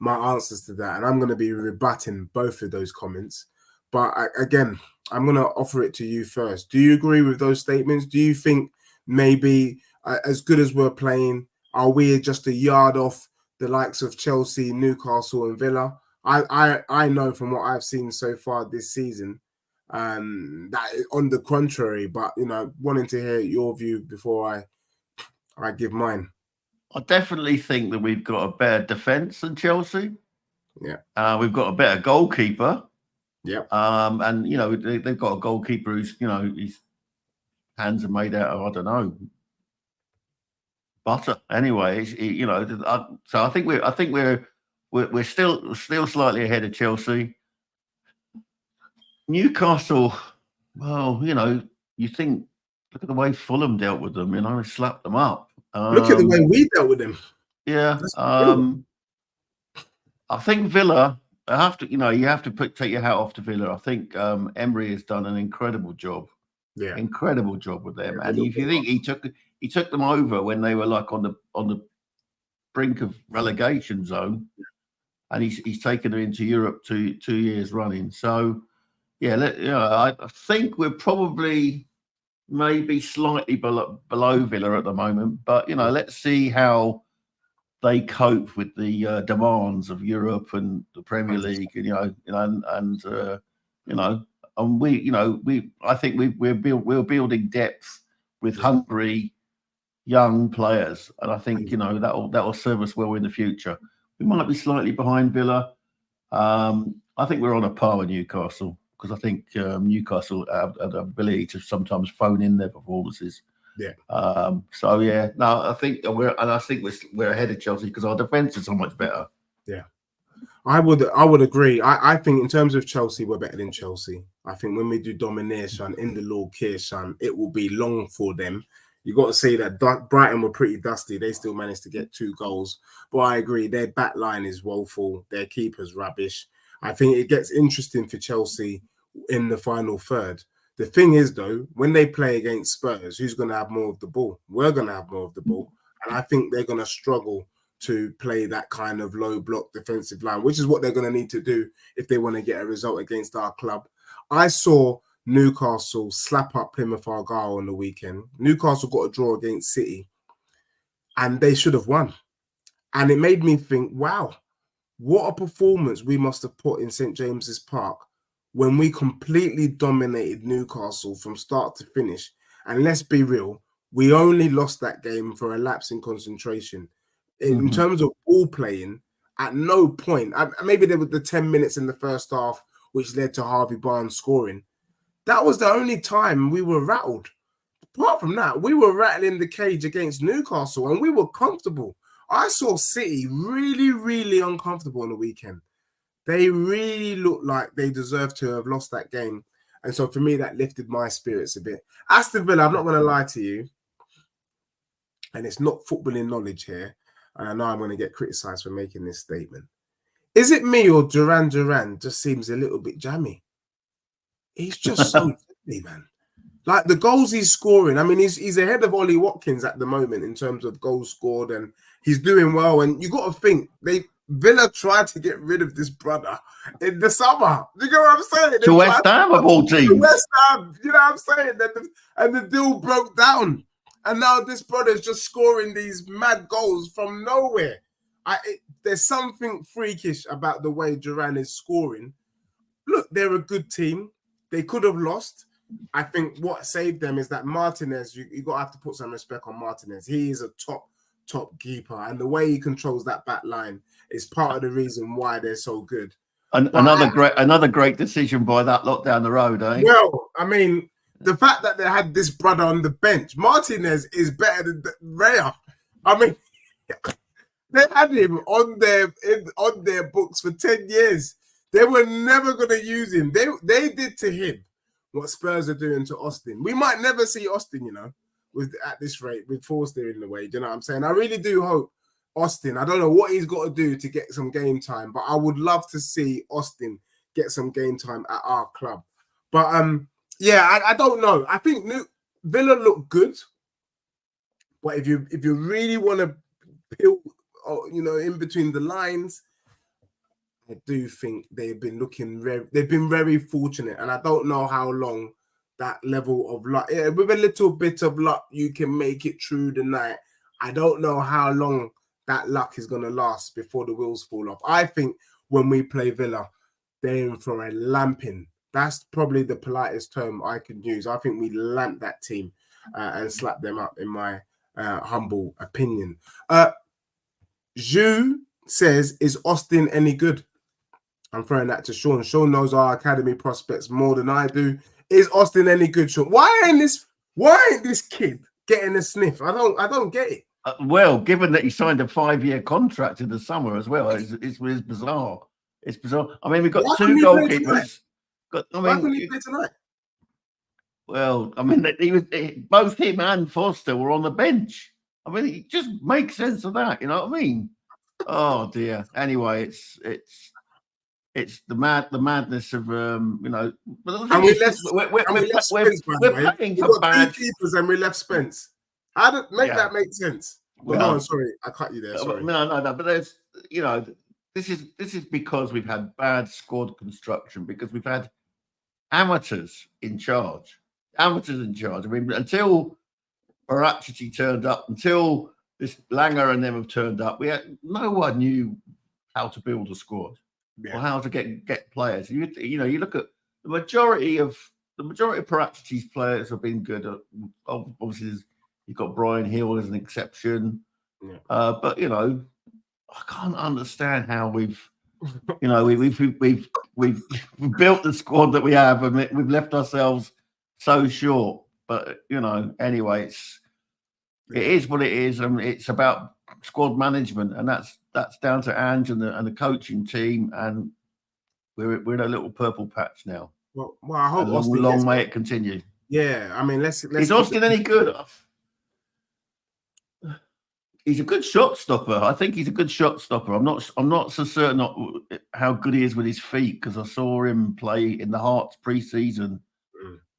Speaker 1: answers to that, and I'm going to be rebutting both of those comments. But again, I'm going to offer it to you first. Do you agree with those statements? Do you think maybe as good as we're playing, are we just a yard off the likes of Chelsea, Newcastle, and Villa? I know from what I've seen so far this season, That on the contrary, but wanting to hear your view before I give mine.
Speaker 2: I definitely think that we've got a better defence than Chelsea.
Speaker 1: Yeah.
Speaker 2: We've got a better goalkeeper.
Speaker 1: Yeah.
Speaker 2: And they've got a goalkeeper who's his hands are made out of, I don't know, butter. Anyway, so I think we're still slightly ahead of Chelsea. Newcastle, well, you think, look at the way Fulham dealt with them. They slapped them up.
Speaker 1: Look at the way we dealt with them.
Speaker 2: Yeah. I think Villa. I have to, you have to take your hat off to Villa. I think Emery has done an incredible job.
Speaker 1: Yeah,
Speaker 2: incredible job with them. And if you think he took them over when they were like on the brink of relegation zone, and he's taken them into Europe 2 years running. So yeah, I think we're probably maybe slightly below Villa at the moment, but let's see how they cope with the demands of Europe and the Premier League, I think we're building depth with hungry young players, and I think that'll serve us well in the future. We might be slightly behind Villa. I think we're on a par with Newcastle because I think Newcastle have the ability to sometimes phone in their performances.
Speaker 1: Yeah.
Speaker 2: I think we're ahead of Chelsea because our defence is so much better.
Speaker 1: Yeah, I would agree. I think in terms of Chelsea, we're better than Chelsea. I think when we do domination in the Lord Kirsham, it will be long for them. You got to say that Brighton were pretty dusty. They still managed to get 2 goals. But I agree, their back line is woeful. Their keeper's rubbish. I think it gets interesting for Chelsea in the final third. The thing is, though, when they play against Spurs, who's going to have more of the ball? We're going to have more of the ball. And I think they're going to struggle to play that kind of low block defensive line, which is what they're going to need to do if they want to get a result against our club. I saw Newcastle slap up Plymouth Argyle on the weekend. Newcastle got a draw against City, and they should have won. And it made me think, wow, what a performance we must have put in St. James's Park when we completely dominated Newcastle from start to finish. And let's be real, we only lost that game for a lapse in concentration. In terms of ball playing, at no point, maybe there were the 10 minutes in the first half, which led to Harvey Barnes scoring. That was the only time we were rattled. Apart from that, we were rattling the cage against Newcastle and we were comfortable. I saw City really, really uncomfortable on the weekend. They really looked like they deserved to have lost that game. And so for me, that lifted my spirits a bit. Aston Villa, I'm not going to lie to you, and it's not footballing knowledge here, and I know I'm going to get criticised for making this statement. Is it me or Duran just seems a little bit jammy? He's just so jammy, man. Like the goals he's scoring, I mean, he's ahead of Ollie Watkins at the moment in terms of goals scored, and he's doing well. And you got to think Villa tried to get rid of this brother in the summer. Do you get what I'm saying?
Speaker 2: To West Ham of all teams.
Speaker 1: To West Ham, you know what I'm saying? And the deal broke down. And now this brother's just scoring these mad goals from nowhere. There's something freakish about the way Duran is scoring. Look, they're a good team. They could have lost. I think what saved them is that Martinez, you got to have to put some respect on Martinez. He is a top keeper. And the way he controls that back line is part of the reason why they're so good.
Speaker 2: Another great decision by that lot down the road, eh?
Speaker 1: Well, I mean, the fact that they had this brother on the bench, Martinez is better than Raya. I mean, they had him on their books for 10 years. They were never going to use him. They did to him what Spurs are doing to Austin. We might never see Austin, at this rate, with Forster in the way. Do you know what I'm saying? I really do hope Austin, I don't know what he's got to do to get some game time, but I would love to see Austin get some game time at our club. But I don't know. I think Villa look good, but if you really want to peel, in between the lines, I do think they've been very fortunate, and I don't know how long that level of luck. Yeah, with a little bit of luck, you can make it through the night. I don't know how long that luck is going to last before the wheels fall off. I think when we play Villa, they're in for a lamping. That's probably the politest term I can use. I think we lamped that team and slapped them up, in my humble opinion. Zhu says, is Austin any good? I'm throwing that to Sean. Sean knows our academy prospects more than I do. Is Austin any good, Sean? Why ain't this kid getting a sniff? I don't get it.
Speaker 2: Well, given that he signed a 5-year contract in the summer as well, it's bizarre. It's bizarre. I mean, we've got 2 goalkeepers.
Speaker 1: Why couldn't he play tonight?
Speaker 2: Well, I mean, both him and Foster were on the bench. I mean, it just makes sense of that. You know what I mean? Oh dear. Anyway, it's the madness of you know. But
Speaker 1: and we left.
Speaker 2: We're paying for bad
Speaker 1: keepers, and we left Spence. How did that make sense? Well, no, sorry, I cut you there. Sorry.
Speaker 2: No. But there's, you know, this is because we've had bad squad construction, because we've had amateurs in charge. I mean, until Barachity turned up, until this Langer and them have turned up, no one knew how to build a squad or how to get players. You know, you look at the majority of Barachity's players have been good. Obviously, you've got Brian Hill as an exception, but you know, I can't understand how we've built the squad that we have, and we've left ourselves so short. But you know, anyway, it is what it is, and it's about squad management, and that's down to Ange and the coaching team, and we're in a little purple patch now.
Speaker 1: Well, I hope
Speaker 2: long may it continue.
Speaker 1: Yeah, I mean, let's.
Speaker 2: Is Austin any good? He's a good shot stopper. I think he's a good shot stopper. I'm not so certain how good he is with his feet, because I saw him play in the Hearts pre-season,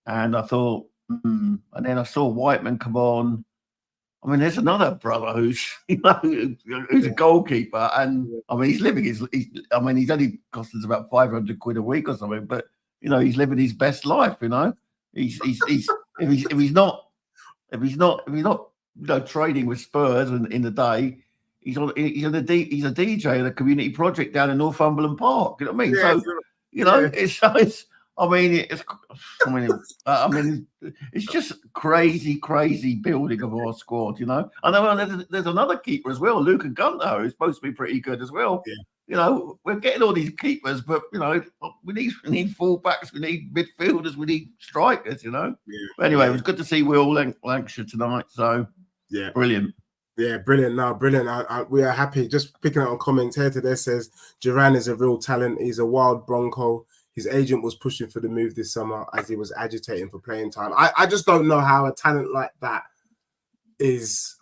Speaker 2: and I thought, and then I saw Whiteman come on. I mean, there's another brother who's a goalkeeper, and I mean, he's living he's only costing us about 500 quid a week or something, but you know, he's living his best life. You know, he's if he's not you know, trading with Spurs in the day, he's a DJ at a community project down in Northumberland Park. You know what I mean?
Speaker 1: Yeah,
Speaker 2: so you know, it's just crazy building of our squad. You know, I know there's another keeper as well, Luca Gunter, who's supposed to be pretty good as well. Yeah. You know, we're getting all these keepers, but you know, we need fullbacks, we need midfielders, we need strikers. You know. Yeah. But anyway, it was good to see Will Lancashire tonight. So.
Speaker 1: Yeah,
Speaker 2: brilliant.
Speaker 1: Yeah, brilliant. No, brilliant. We are happy. Just picking out on comments here today says Duran is a real talent. He's a wild Bronco. His agent was pushing for the move this summer as he was agitating for playing time. I just don't know how a talent like that is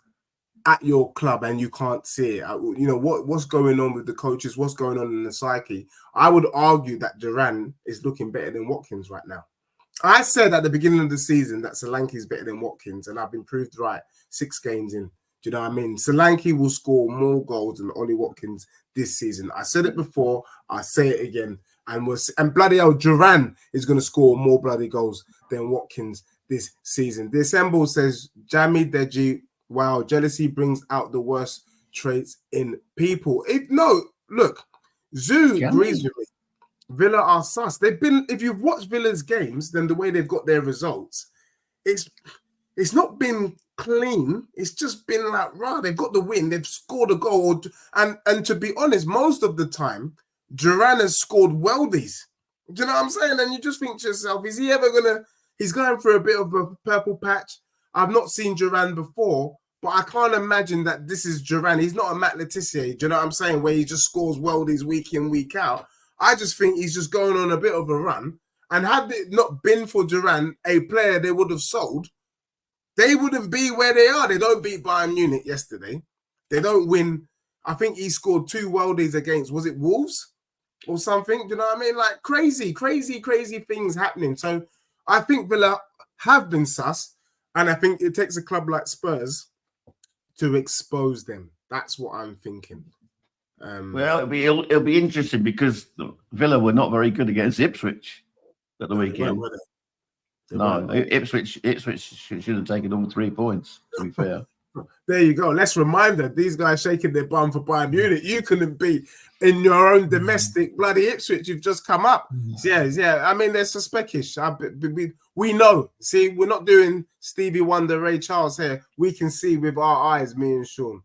Speaker 1: at your club and you can't see it. You know, what's going on with the coaches? What's going on in the psyche? I would argue that Duran is looking better than Watkins right now. I said at the beginning of the season that Solanke is better than Watkins, and I've been proved right 6 games in. Do you know what I mean? Solanke will score more goals than Ollie Watkins this season. I said it before, I say it again. And bloody hell, Duran is going to score more bloody goals than Watkins this season. The Assemble says, Jamie Deji, wow, jealousy brings out the worst traits in people. Look, Zoo agrees with me. Villa are sus. They've been, if you've watched Villa's games, then the way they've got their results, it's not been clean. It's just been like, right, they've got the win, they've scored a goal. And to be honest, most of the time, Duran has scored worldies. Do you know what I'm saying? And you just think to yourself, is he ever he's going through a bit of a purple patch. I've not seen Duran before, but I can't imagine that this is Duran. He's not a Matt Letizia, do you know what I'm saying, where he just scores worldies week in, week out. I just think he's just going on a bit of a run. And had it not been for Duran, a player they would have sold, they wouldn't be where they are. They don't beat Bayern Munich yesterday. They don't win. I think he scored 2 worldies against, was it Wolves or something? Do you know what I mean? Like crazy things happening. So I think Villa have been sus. And I think it takes a club like Spurs to expose them. That's what I'm thinking.
Speaker 2: Well, it'll be interesting because Villa were not very good against Ipswich at the weekend. No, Ipswich should have taken all 3 points, to be fair.
Speaker 1: There you go. Let's remind them, these guys shaking their bum for Bayern Munich. You couldn't beat in your own domestic bloody Ipswich. You've just come up. Yeah. I mean, they're suspectish. We know. See, we're not doing Stevie Wonder, Ray Charles here. We can see with our eyes, me and Sean.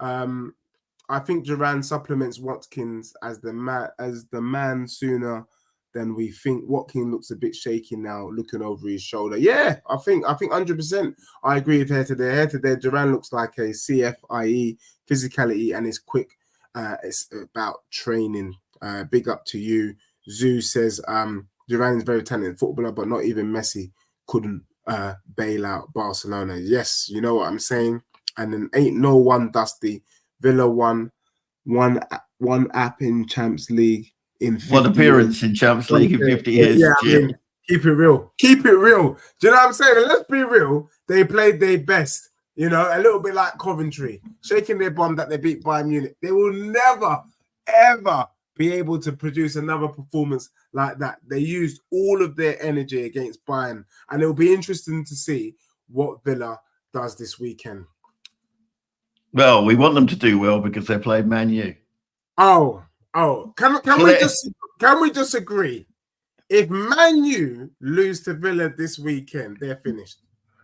Speaker 1: I think Duran supplements Watkins as the man sooner than we think. Watkins looks a bit shaky now, looking over his shoulder. Yeah, I think 100%. I agree with head to there. Head to there, Duran looks like a CFIE, physicality, and is quick. It's about training. Big up to you. Zoo says Duran is very talented footballer, but not even Messi couldn't bail out Barcelona. Yes, you know what I'm saying. And then ain't no one dusty. Villa won one app in Champions League in 50
Speaker 2: one appearance
Speaker 1: years.
Speaker 2: In Champions League in 50 years.
Speaker 1: Yeah, I mean, keep it real. Keep it real. Do you know what I'm saying? And let's be real. They played their best. You know, a little bit like Coventry, shaking their bum that they beat Bayern Munich. They will never, ever be able to produce another performance like that. They used all of their energy against Bayern, and it will be interesting to see what Villa does this weekend.
Speaker 2: Well, we want them to do well because they played Man U.
Speaker 1: Oh, can we just agree? If Man U lose to Villa this weekend, they're finished.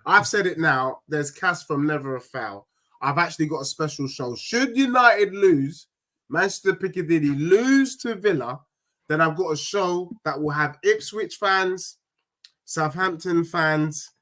Speaker 1: I've said it now. There's Cass from Never a Foul. I've actually got a special show. Should United lose, Manchester Piccadilly lose to Villa, then I've got a show that will have Ipswich fans, Southampton fans,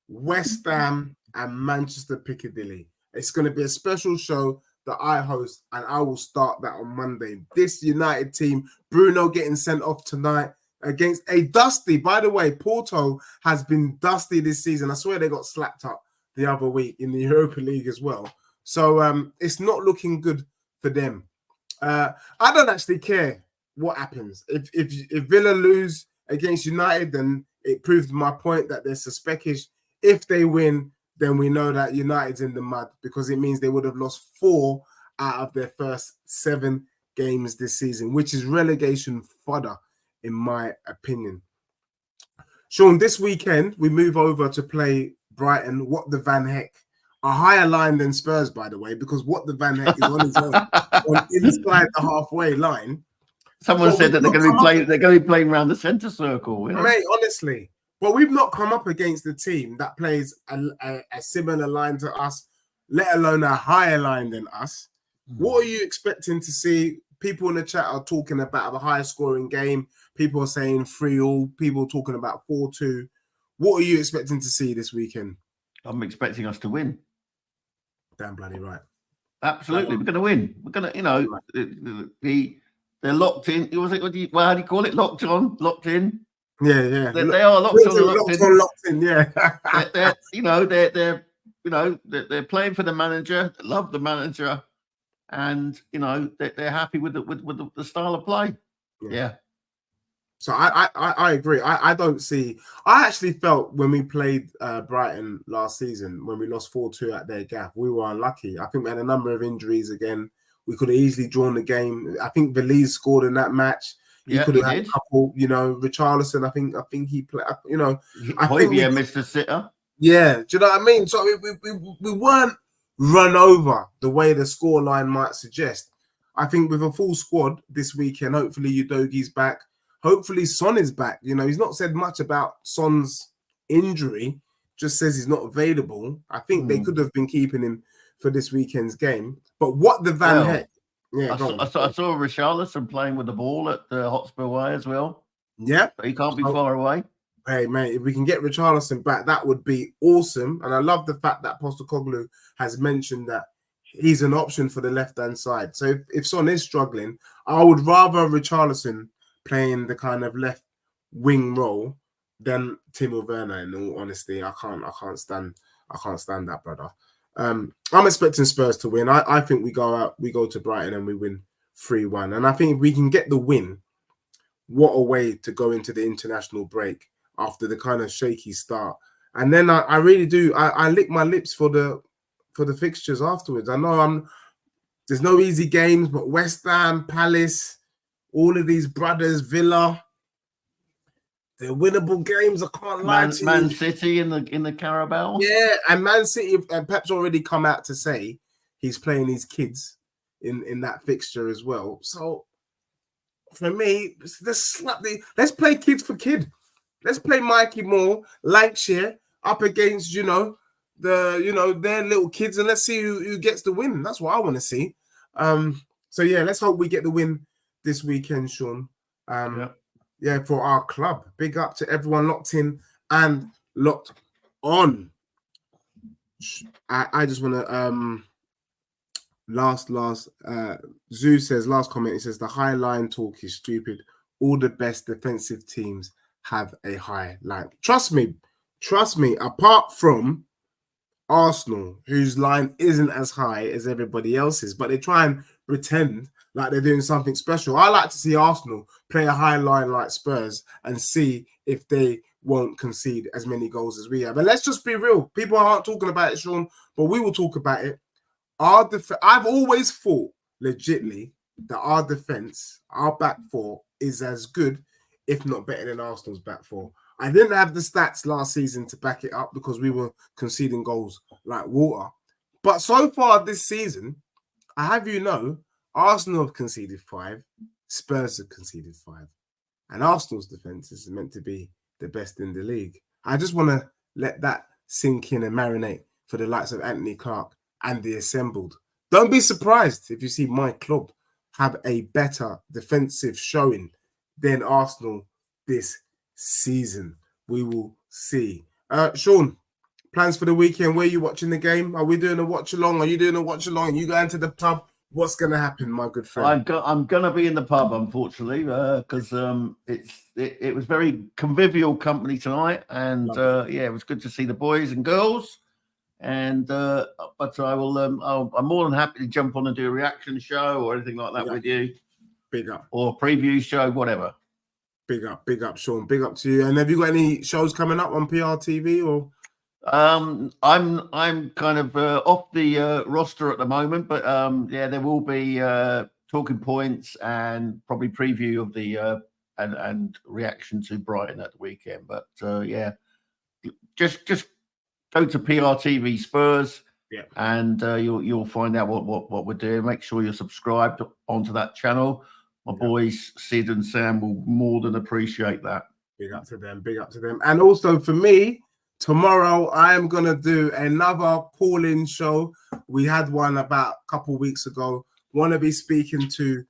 Speaker 1: West Ham, and Manchester Piccadilly. It's going to be a special show that I host, and I will start that on Monday. This United team, Bruno getting sent off tonight against a dusty. By the way, Porto has been dusty this season. I swear they got slapped up the other week in the Europa League as well. So it's not looking good for them. I don't actually care what happens. If Villa lose against United, then it proves my point that they're suspectish. If they win, then we know that United's in the mud because it means they would have lost 4 out of their first 7 games this season, which is relegation fodder, in my opinion. Sean, this weekend, we move over to play Brighton. What the Van Heck? A higher line than Spurs, by the way, because What the Van Heck is on his own, inside the halfway line.
Speaker 2: Someone said that they're going to be playing around the centre circle. You know?
Speaker 1: Mate, honestly. But we've not come up against a team that plays a similar line to us, let alone a higher line than us. What are you expecting to see? People in the chat are talking about a higher scoring game. People are saying 3-3. People talking about 4-2. What are you expecting to see this weekend? I'm
Speaker 2: expecting us to win.
Speaker 1: Damn bloody right.
Speaker 2: Absolutely. We're going to win. We're going to, you know, they're locked in. How do you call it? Locked on, locked in.
Speaker 1: Yeah.
Speaker 2: They are locked on,
Speaker 1: locked in. Yeah.
Speaker 2: they're playing for the manager. They love the manager, and you know they're happy with the style of play. Yeah.
Speaker 1: So I agree. I don't see. I actually felt when we played Brighton last season, when we lost 4-2 at their gap, we were unlucky. I think we had a number of injuries again. We could have easily drawn the game. I think Veliz scored in that match. He could have had a couple, you know, Richarlison, I think he played, you know. I think
Speaker 2: we missed the sitter.
Speaker 1: Yeah, do you know what I mean? So we weren't run over the way the scoreline might suggest. I think with a full squad this weekend, hopefully Udogi's back. Hopefully Son is back. You know, he's not said much about Son's injury, just says he's not available. I think they could have been keeping him for this weekend's game. But what the Van Heck? Yeah,
Speaker 2: I saw Richarlison playing with the ball at the Hotspur Way as well.
Speaker 1: Yeah.
Speaker 2: But he can't be far away.
Speaker 1: Hey, mate, if we can get Richarlison back, that would be awesome. And I love the fact that Postecoglou has mentioned that he's an option for the left-hand side. So if Son is struggling, I would rather Richarlison playing the kind of left wing role than Timo Werner, in all honesty. I can't stand that, brother. I'm expecting Spurs to win. I think we go to Brighton and we win 3-1. And I think if we can get the win, what a way to go into the international break after the kind of shaky start. And then I really do. I lick my lips for the fixtures afterwards. I know there's no easy games, but West Ham, Palace, all of these brothers, Villa. They're winnable games. I can't lie to
Speaker 2: Man
Speaker 1: you.
Speaker 2: City in the Carabao.
Speaker 1: Yeah, and Man City and Pep's already come out to say he's playing his kids in that fixture as well. So for me, let's play kids for kid. Let's play Mikey Moore, Lancashire up against their little kids, and let's see who gets the win. That's what I want to see. So yeah, let's hope we get the win this weekend, Sean. Yeah, for our club. Big up to everyone locked in and locked on. I just want to last Zoo says, last comment, he says the high line talk is stupid. All the best defensive teams have a high line. Trust me, apart from Arsenal, whose line isn't as high as everybody else's, but they try and pretend like they're doing something special. I like to see Arsenal play a high line like Spurs and see if they won't concede as many goals as we have. And let's just be real. People aren't talking about it, Sean, but we will talk about it. I've always thought, legitly, that our defense, our back four, is as good, if not better than Arsenal's back four. I didn't have the stats last season to back it up because we were conceding goals like water. But so far this season, I have Arsenal have conceded 5, Spurs have conceded 5, and Arsenal's defense is meant to be the best in the league. I just want to let that sink in and marinate for the likes of Anthony Clark and the assembled. Don't be surprised if you see my club have a better defensive showing than Arsenal this season. We will see. Sean, plans for the weekend? Where are you watching the game? Are we doing a watch along? Are you doing a watch along? Are you going to the pub? What's going to happen, my good friend?
Speaker 2: I'm going to be in the pub, unfortunately, because it was very convivial company tonight, and it was good to see the boys and girls. And but I'm more than happy to jump on and do a reaction show or anything like that with you.
Speaker 1: Big up.
Speaker 2: Or preview show, whatever.
Speaker 1: Big up, Sean. Big up to you. And have you got any shows coming up on PRTV or?
Speaker 2: I'm kind of off the roster at the moment, but there will be talking points and probably preview of the and reaction to Brighton at the weekend. But just go to PRTV Spurs, and you'll find out what we're doing. Make sure you're subscribed onto that channel. My boys Sid and Sam will more than appreciate that.
Speaker 1: Big up to them. Big up to them. And also for me, tomorrow I am gonna do another call-in show. We had one about a couple weeks ago. Want to be speaking to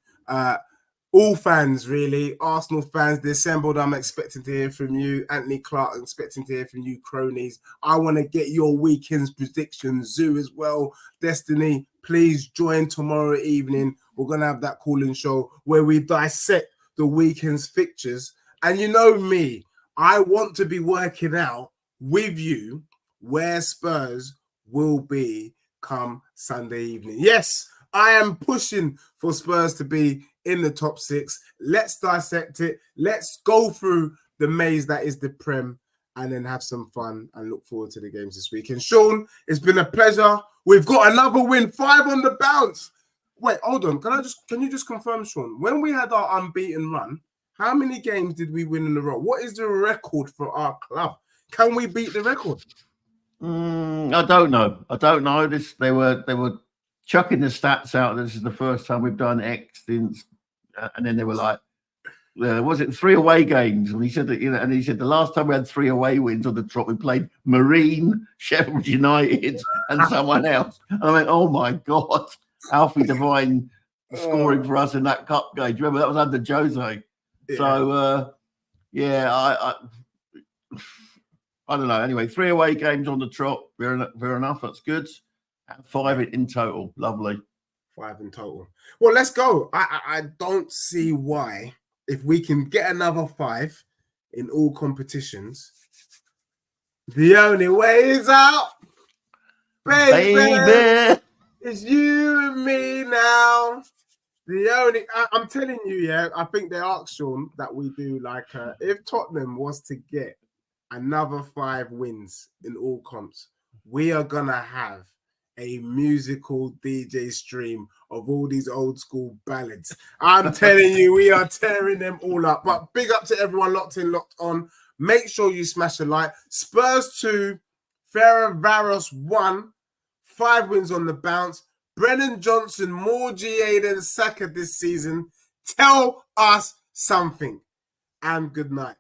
Speaker 1: all fans, really. Arsenal fans, the assembled. I'm expecting to hear from you. Anthony Clark, I'm expecting to hear from you, cronies. I want to get your weekend's predictions. Zoo as well. Destiny, please join tomorrow evening. We're going to have that call-in show where we dissect the weekend's fixtures. And you know me, I want to be working out with you where Spurs will be come Sunday evening. Yes, I am pushing for Spurs to be in the top 6. Let's dissect it. Let's go through the maze that is the Prem and then have some fun and look forward to the games this week. And Sean, it's been a pleasure. We've got another win, 5 on the bounce. Wait, hold on. Can you just confirm, Sean, when we had our unbeaten run, how many games did we win in a row? What is the record for our club? Can we beat the record?
Speaker 2: I don't know. They were chucking the stats out. This is the first time we've done X since, and then they were like, was it 3 away games? And he said that, and he said the last time we had 3 away wins on the trot, we played Marine, Sheffield United, and someone else. And I went, oh my God, Alfie Devine scoring for us in that cup game. Do you remember that was under Jose? Yeah. So I don't know. Anyway, 3 away games on the trot. Fair enough. That's good. And 5 in total. Lovely.
Speaker 1: 5 in total. Well, let's go. I don't see why, if we can get another 5 in all competitions, the only way is out. Baby. It's you and me now. I'm telling you, I think they asked Sean that we do like if Tottenham was to get another 5 wins in all comps, we are gonna have a musical DJ stream of all these old school ballads. I'm telling you, we are tearing them all up. But big up to everyone locked in, locked on. Make sure you smash a like. Spurs 2, Ferencváros 1, 5 wins on the bounce. Brennan Johnson, more GA than Saka this season. Tell us something. And good night.